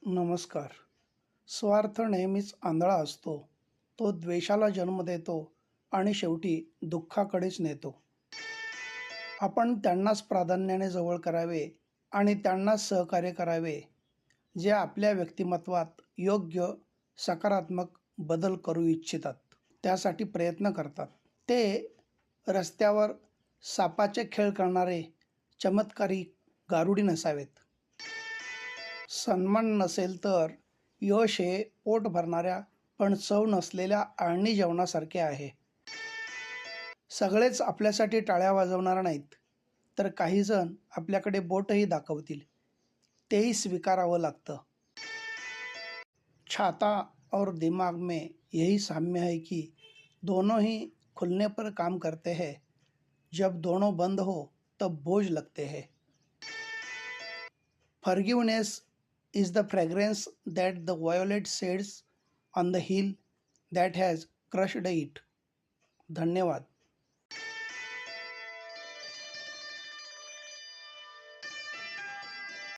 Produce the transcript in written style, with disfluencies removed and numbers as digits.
नमस्कार. स्वार्थ नेहमीच आंधळा असतो. तो द्वेषाला जन्म देतो आणि शेवटी दुःखाकडेच नेतो. आपण त्यांनाच प्राधान्याने जवळ करावे आणि त्यांनाच सहकार्य करावे, जे आपल्या व्यक्तिमत्वात योग्य, सकारात्मक बदल करू इच्छितात. त्यासाठी प्रयत्न करतात. ते रस्त्यावर सापाचे खेळ करणारे चमत्कारी गारुडी नसावेत. सन्मान नसेल तर यश हे पोट भरणाऱ्या पण चव नसलेल्या आळणी जेवणासारखे आहे. सगळेच आपल्यासाठी टाळ्या वाजवणार नाहीत, तर काहीजण आपल्याकडे बोटही दाखवतील. तेही स्वीकारावं लागतं. छाता और दिमाग में यही साम्य है कि दोनों ही खुलने पर काम करते हैं. जब दोनों बंद हो तब बोझ लगते हैं. Forgiveness is the fragrance that the violet sheds on the heel that has crushed it. धन्यवाद.